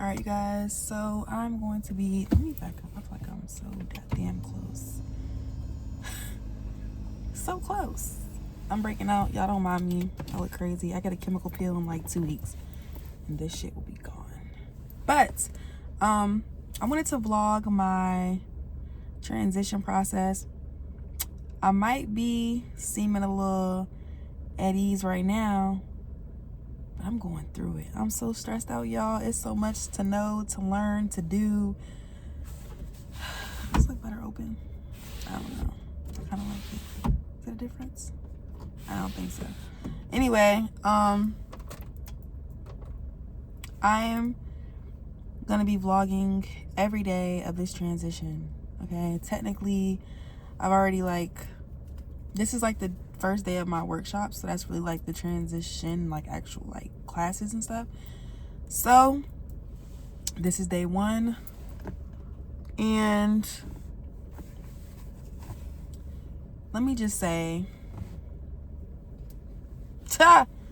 All right, you guys, so I'm going to be, let me back up. I feel like I'm so goddamn close. So close. I'm breaking out. Y'all don't mind me. I look crazy. I get a chemical peel in like 2 weeks and this shit will be gone. But I wanted to vlog my transition process. I might be seeming a little at ease right now, but I'm going through it. I'm so stressed out, y'all. It's so much to know, to learn, to do. Is it better open? I don't know. I kind of like it. Is there a difference? I don't think so. Anyway, I am gonna be vlogging every day of this transition. Okay, technically I've already this is like the first day of my workshop, so that's really like the transition, like actual like classes and stuff. So this is day 1, and let me just say, stressed.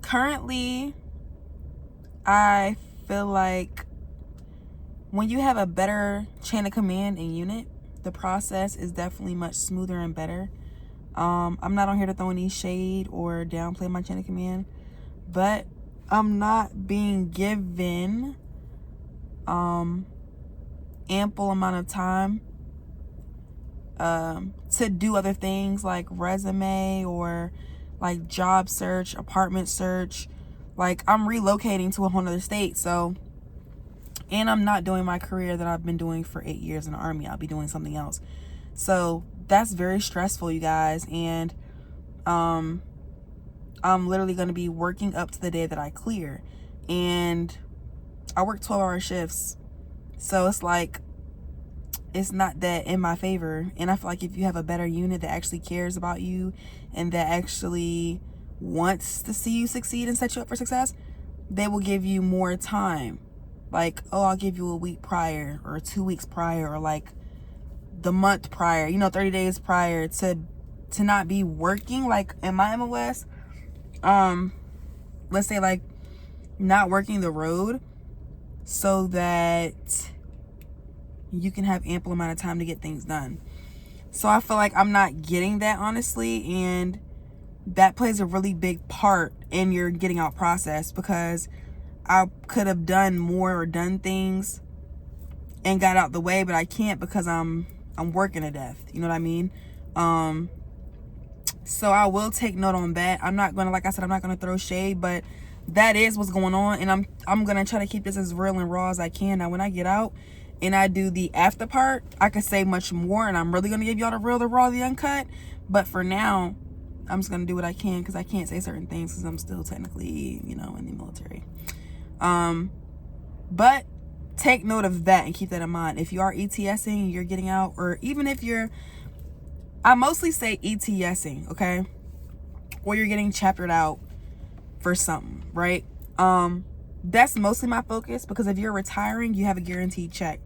Currently I feel like when you have a better chain of command and unit, the process is definitely much smoother and better. I'm not on here to throw any shade or downplay my chain of command, but I'm not being given ample amount of time to do other things like resume or like job search, apartment search. Like, I'm relocating to a whole nother state, so, and I'm not doing my career that I've been doing for 8 years in the Army. I'll be doing something else. So that's very stressful, you guys. And I'm literally going to be working up to the day that I clear, and I work 12-hour shifts, so it's like, it's not that in my favor. And I feel like if you have a better unit that actually cares about you and that actually wants to see you succeed and set you up for success, they will give you more time. Like, oh, I'll give you a week prior or 2 weeks prior, or like the month prior, 30 days prior to not be working. Like in my MOS, let's say like not working the road, so that you can have ample amount of time to get things done. So I feel like I'm not getting that, honestly, and that plays a really big part in your getting out process, because I could have done more or done things and got out the way, but I can't because I'm working to death. You know what I mean? So I will take note on that. I'm not gonna, like I said, I'm not gonna throw shade, but that is what's going on, and I'm gonna try to keep this as real and raw as I can. Now, when I get out and I do the after part, I could say much more, and I'm really gonna give y'all the real, the raw, the uncut. But for now, I'm just gonna do what I can, because I can't say certain things because I'm still technically, in the military. But take note of that and keep that in mind. If you are ETSing, you're getting out, or even if I mostly say ETSing, okay? Or you're getting chaptered out for something, right? That's mostly my focus, because if you're retiring, you have a guaranteed check,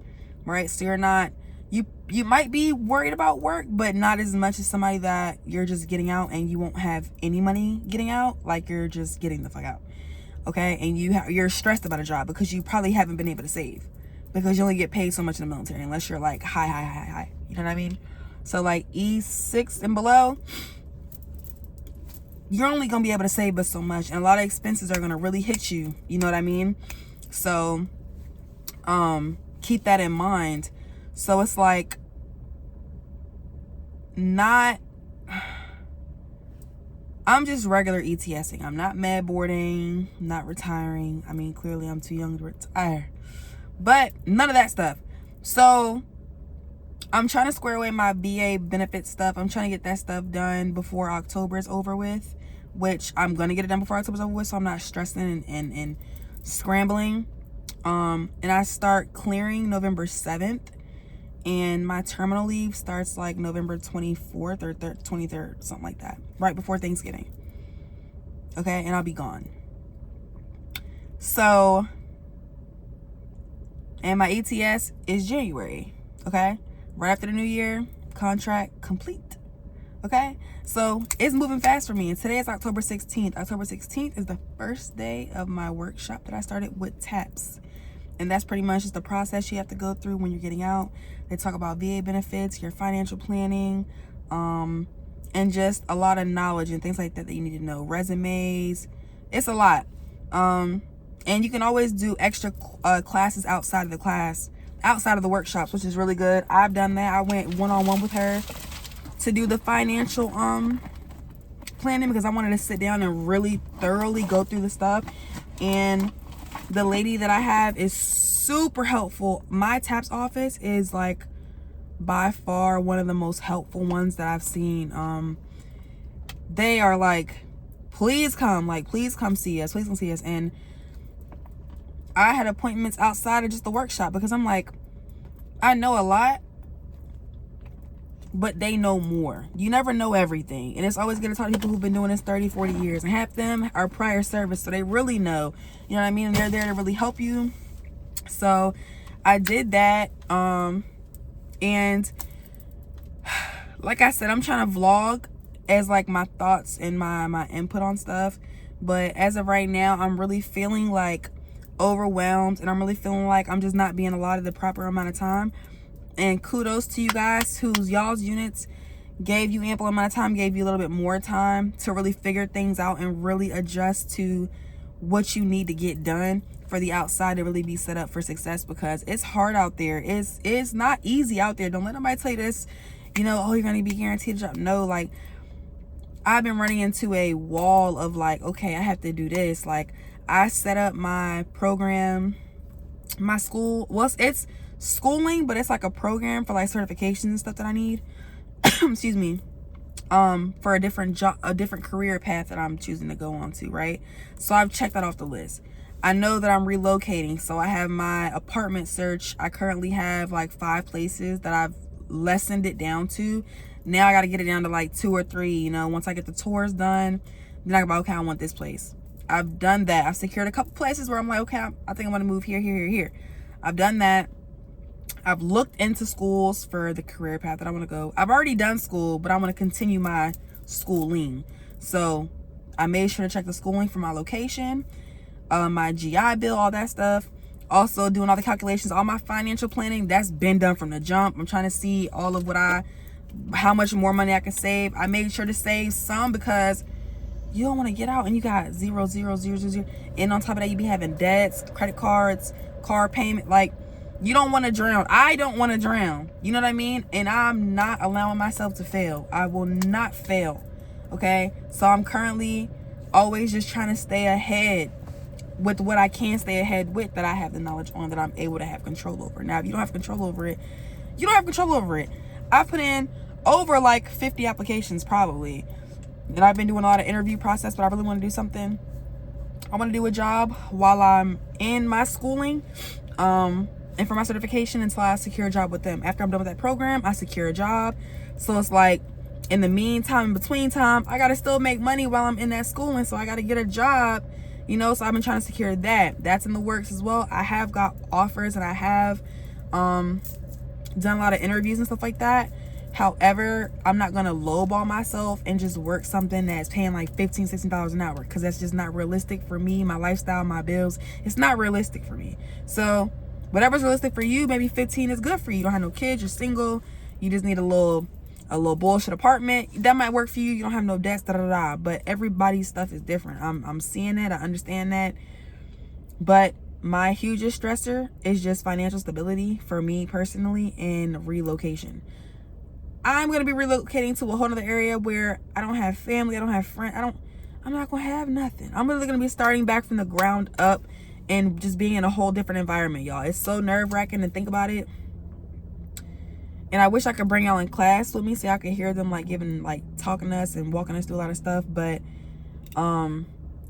right? So you're not, you might be worried about work, but not as much as somebody that you're just getting out and you won't have any money getting out, like you're just getting the fuck out, okay? And you're stressed about a job because you probably haven't been able to save, because you only get paid so much in the military unless you're like high, you know what I mean? So like E6 and below, you're only gonna be able to save but so much, and a lot of expenses are gonna really hit you, you know what I mean? So keep that in mind. So it's like, I'm just regular ETSing. I'm not med boarding, not retiring. I mean, clearly I'm too young to retire, but none of that stuff. So I'm trying to square away my VA benefit stuff. I'm trying to get that stuff done before October is over with, which I'm going to get it done before October's over with, so I'm not stressing and scrambling. And I start clearing November 7th, and my terminal leave starts like November 24th or 23rd, something like that, right before Thanksgiving. Okay, and I'll be gone. So, and my ETS is January, okay? Right after the new year, contract complete. Okay, so it's moving fast for me, and today is October 16th. October 16th is the first day of my workshop that I started with TAPS, and that's pretty much just the process you have to go through when you're getting out. They talk about VA benefits, your financial planning, and just a lot of knowledge and things like that you need to know. Resumes, it's a lot. And you can always do extra classes outside of the workshops, which is really good. I've done that. I went one-on-one with her to do the financial planning because I wanted to sit down and really thoroughly go through the stuff. And the lady that I have is super helpful. My TAPS office is like by far one of the most helpful ones that I've seen. They are like, please come see us, and I had appointments outside of just the workshop because I'm like, I know a lot, but they know more. You never know everything. And it's always good to talk to people who've been doing this 30, 40 years. And half of them are prior service, so they really know. You know what I mean? And they're there to really help you. So I did that. And like I said, I'm trying to vlog as like my thoughts and my input on stuff. But as of right now, I'm really feeling like overwhelmed. And I'm really feeling like I'm just not being allotted the proper amount of time. And kudos to you guys whose y'all's units gave you ample amount of time, gave you a little bit more time to really figure things out and really adjust to what you need to get done for the outside to really be set up for success, because it's hard out there. It's not easy out there. Don't let nobody tell you this, you know, oh, you're going to be guaranteed a job. No, like, I've been running into a wall of like, okay, I have to do this. Like, I set up my program, my school. Well, it's schooling, but it's like a program for like certifications and stuff that I need. Excuse me. For a different job, a different career path that I'm choosing to go on to, right? So I've checked that off the list. I know that I'm relocating, so I have my apartment search. I currently have like 5 places that I've lessened it down to. Now I got to get it down to like 2 or 3. You know, once I get the tours done, then I can be okay, I want this place. I've done that. I've secured a couple places where I'm like, okay, I think I'm gonna move here. I've done that. I've looked into schools for the career path that I want to go. I've already done school, but I want to continue my schooling. So I made sure to check the schooling for my location, my GI Bill, all that stuff. Also doing all the calculations, all my financial planning, that's been done from the jump. I'm trying to see all of how much more money I can save. I made sure to save some because you don't want to get out and you got 0, 0, 0, 0, 0. And on top of that, you be having debts, credit cards, car payment. Like, you don't want to drown. I don't want to drown. You know what I mean? And I'm not allowing myself to fail. I will not fail. Okay? So I'm currently always just trying to stay ahead with what I can stay ahead with, that I have the knowledge on, that I'm able to have control over. Now, if you don't have control over it, you don't have control over it. I've put in over like 50 applications probably. And I've been doing a lot of interview process, but I really want to do something. I want to do a job while I'm in my schooling. And for my certification until I secure a job with them. After I'm done with that program, I secure a job. So it's like, in the meantime, in between time, I got to still make money while I'm in that schooling. So I got to get a job, you know. So I've been trying to secure that. That's in the works as well. I have got offers and I have done a lot of interviews and stuff like that. However, I'm not going to lowball myself and just work something that's paying like $15, $16 an hour, because that's just not realistic for me, my lifestyle, my bills. It's not realistic for me. So whatever's realistic for you, maybe 15 is good for you. You don't have no kids, you're single, you just need a little bullshit apartment. That might work for you. You don't have no debts, but everybody's stuff is different. I'm seeing that, I understand that. But my hugest stressor is just financial stability for me personally, and relocation. I'm going to be relocating to a whole other area where I don't have family, I don't have friends, I'm not going to have nothing. I'm really going to be starting back from the ground up and just being in a whole different environment, y'all. It's so nerve-wracking to think about it. And I wish I could bring y'all in class with me so I could hear them like talking to us and walking us through a lot of stuff. But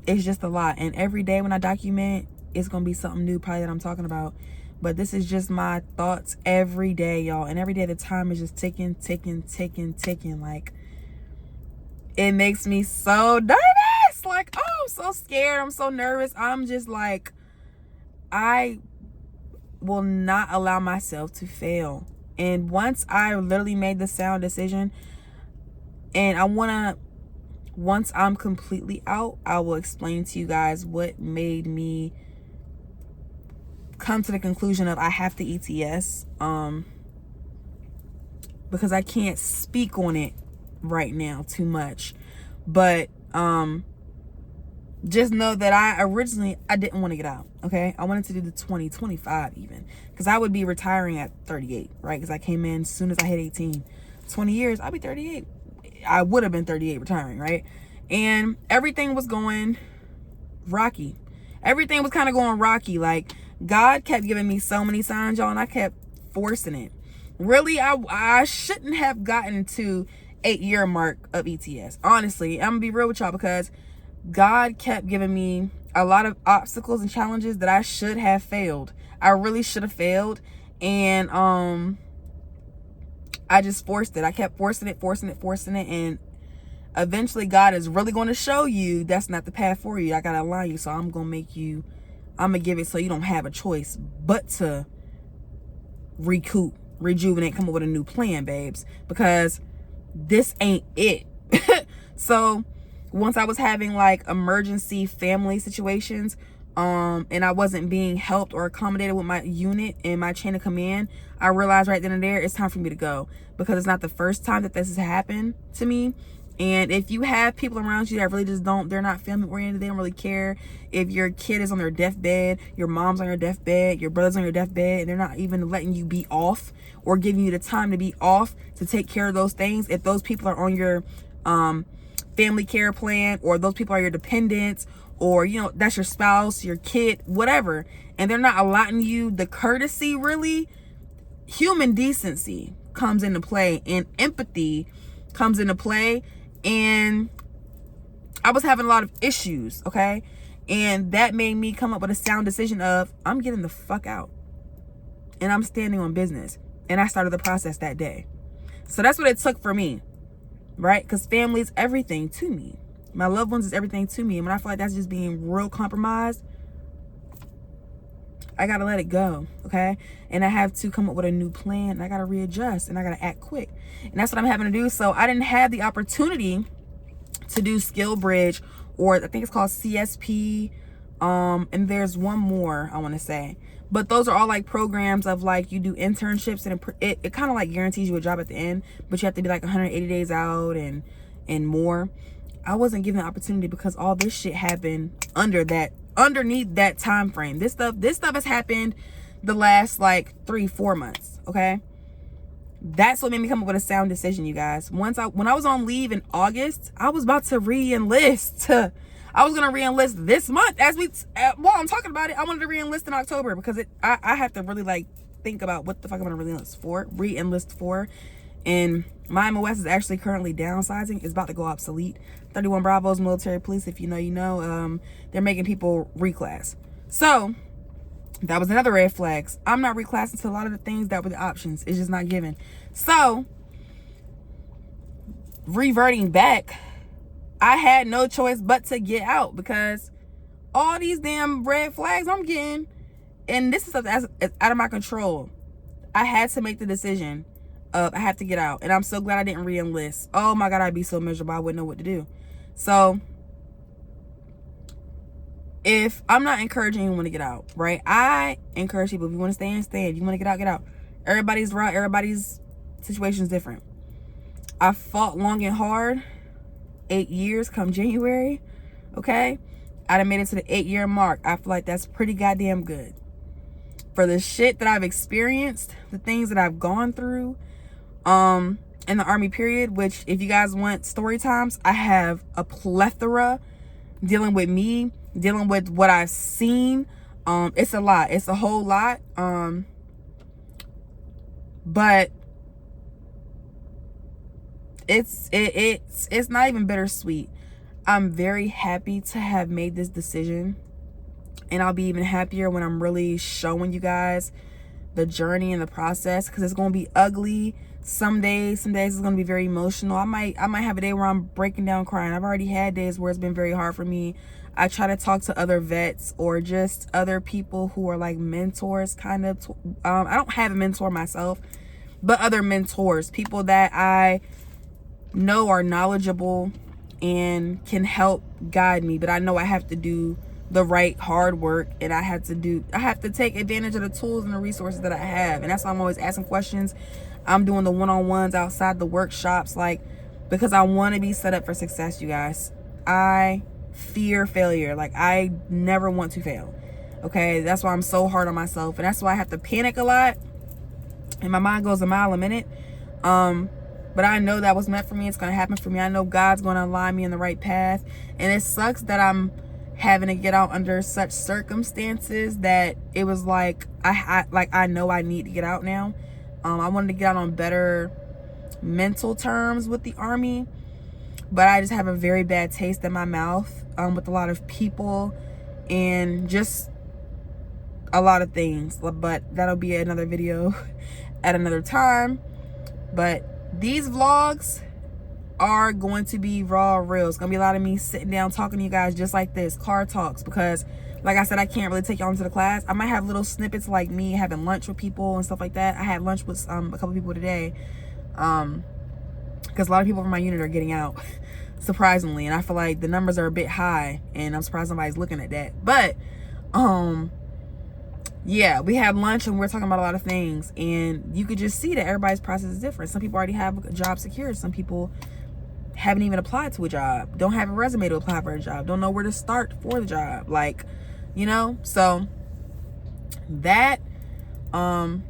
it's just a lot. And every day when I document, it's going to be something new probably that I'm talking about. But this is just my thoughts every day, y'all. And every day the time is just ticking. Like, it makes me so nervous. Like, oh, I'm so scared. I'm so nervous. I'm just like, I will not allow myself to fail. And once I literally made the sound decision, And I want to, once I'm completely out, I will explain to you guys what made me come to the conclusion of I have the ETS, because I can't speak on it right now too much. But just know that I didn't want to get out, okay? I wanted to do the 2025 even, because I would be retiring at 38, right? Because I came in as soon as I hit 18. 20 years, I'll be 38. I would have been 38 retiring, right? And everything was going rocky. Everything was kind of going rocky. Like, God kept giving me so many signs, y'all, and I kept forcing it. Really, I shouldn't have gotten to 8-year mark of ETS. Honestly, I'm gonna be real with y'all, because God kept giving me a lot of obstacles and challenges that I should have failed. I really should have failed. And I just forced it. I kept forcing it. And eventually God is really going to show you that's not the path for you. I got to allow you. So I'm going to give it so you don't have a choice but to recoup, rejuvenate, come up with a new plan, babes, because this ain't it. So once I was having like emergency family situations, and I wasn't being helped or accommodated with my unit and my chain of command, I realized right then and there, it's time for me to go, because it's not the first time that this has happened to me. And if you have people around you that really just they're not family oriented, they don't really care. If your kid is on their deathbed, your mom's on your deathbed, your brother's on your deathbed, and they're not even letting you be off or giving you the time to be off to take care of those things. If those people are on your family care plan, or those people are your dependents, or, you know, that's your spouse, your kid, whatever, and they're not allotting you the courtesy, really, human decency comes into play and empathy comes into play. And I was having a lot of issues, okay? And that made me come up with a sound decision of, I'm getting the fuck out. And I'm standing on business. And I started the process that day. So that's what it took for me, right? Because family is everything to me. My loved ones is everything to me. And when I feel like that's just being real compromised, I got to let it go, okay? And I have to come up with a new plan. And I got to readjust. And I got to act quick. And that's what I'm having to do. So I didn't have the opportunity to do Skill Bridge, or I think it's called CSP. And there's one more, I want to say. But those are all like programs of like, you do internships, and it kind of like guarantees you a job at the end. But you have to be like 180 days out and more. I wasn't given the opportunity because all this shit happened underneath that time frame. This stuff has happened the last like 3-4 months, okay? That's what made me come up with a sound decision, you guys. When I was on leave in August, I was about to re-enlist. I was gonna re-enlist this month. While I'm talking about it, I wanted to re-enlist in October, because I have to really like think about what the fuck I'm gonna re-enlist for. And my MOS is actually currently downsizing. It's about to go obsolete. 31 Bravo's military police, if you know, you know. They're making people reclass. So that was another red flag. I'm not reclassing to a lot of the things that were the options. It's just not given. So reverting back, I had no choice but to get out, because all these damn red flags I'm getting, and this is stuff that's out of my control. I had to make the decision. I have to get out. And I'm so glad I didn't re-enlist. Oh my God, I'd be so miserable. I wouldn't know what to do. So if I'm not encouraging anyone to get out, right? I encourage people, if you want to stay in, stay in. If you want to get out. Everybody's route, everybody's situation is different. I fought long and hard. 8 years come January, okay? I done made it to the 8-year mark. I feel like that's pretty goddamn good. For the shit that I've experienced, the things that I've gone through, in the Army period, which if you guys want story times, I have a plethora dealing with me, dealing with what I've seen. It's a lot. It's a whole lot. But it's not even bittersweet. I'm very happy to have made this decision, and I'll be even happier when I'm really showing you guys the journey and the process, because it's going to be ugly. Some days it's going to be very emotional. I might have a day where I'm breaking down crying. I've already had days where it's been very hard for me. I try to talk to other vets or just other people who are like mentors, kind of. I don't have a mentor myself, but other mentors, people that I know are knowledgeable and can help guide me, but I know I have to do the right hard work, and I have to take advantage of the tools and the resources that I have. And that's why I'm always asking questions. I'm doing the one-on-ones outside the workshops, like, because I want to be set up for success, you guys. I fear failure. Like, I never want to fail. Okay, that's why I'm so hard on myself, and that's why I have to panic a lot, and my mind goes a mile a minute. But I know that was meant for me. It's gonna happen for me. I know God's gonna align me in the right path, and it sucks that I'm having to get out under such circumstances that it was like I know I need to get out now. I wanted to get out on better mental terms with the Army, but I just have a very bad taste in my mouth with a lot of people and just a lot of things. But that'll be another video at another time. But these vlogs are going to be raw, real. It's gonna be a lot of me sitting down talking to you guys just like this, car talks, because like I said, I can't really take y'all into the class. I might have little snippets like me having lunch with people and stuff like that. I had lunch with a couple people today, because a lot of people from my unit are getting out surprisingly, and I feel like the numbers are a bit high, and I'm surprised somebody's looking at that. But yeah, we had lunch and we're talking about a lot of things, and you could just see that everybody's process is different. Some people already have a job secured. Some people haven't even applied to a job, don't have a resume to apply for a job, don't know where to start for the job, like, you know. So that and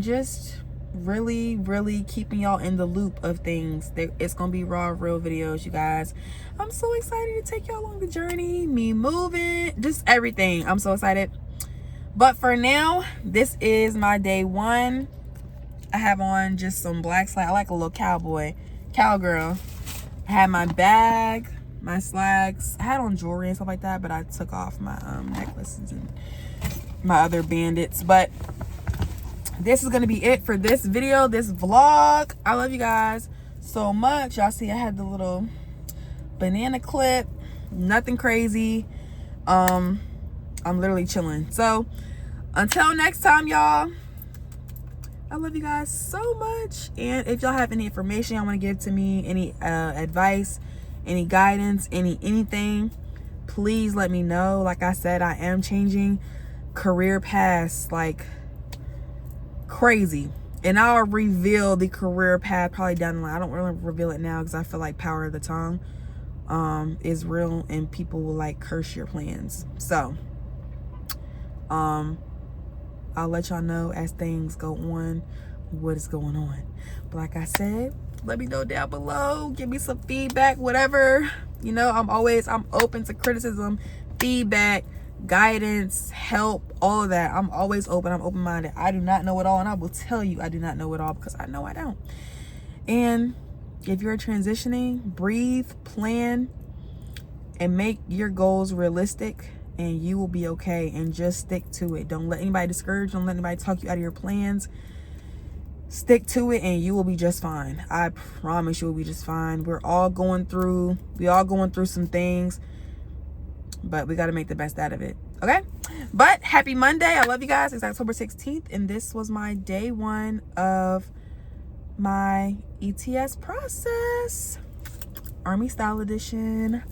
just really keeping y'all in the loop of things. It's gonna be raw, real videos, you guys. I'm so excited to take y'all along the journey, me moving, just everything. I'm so excited. But for now, this is my day one. I have on just some black slacks. I like a little cowgirl. I had my bag, my slacks. I had on jewelry and stuff like that, but I took off my necklaces and my other bandits. But this is gonna be it for this video, this vlog. I love you guys so much. Y'all see I had the little banana clip, nothing crazy. I'm literally chilling. So until next time, y'all, I love you guys so much. And if y'all have any information y'all want to give to me, any advice, any guidance, anything, please let me know. Like I said, I am changing career paths like crazy, and I'll reveal the career path probably down the line. I don't really reveal it now because I feel like power of the tongue is real, and people will like curse your plans. So I'll let y'all know as things go on what is going on. But like I said, let me know down below, give me some feedback, whatever, you know. I'm open to criticism, feedback, guidance, help, all of that. I'm always open. I'm open-minded. I do not know it all, and I will tell you I do not know it all, because I know I don't. And if you're transitioning, breathe, plan, and make your goals realistic, and you will be okay. And just stick to it. Don't let anybody discourage you. Don't let anybody talk you out of your plans. Stick to it, and you will be just fine. I promise you will be just fine. We all going through some things, but we got to make the best out of it. Okay? But happy Monday. I love you guys. It's October 16th, and this was my day one of my ETS process. Army style edition.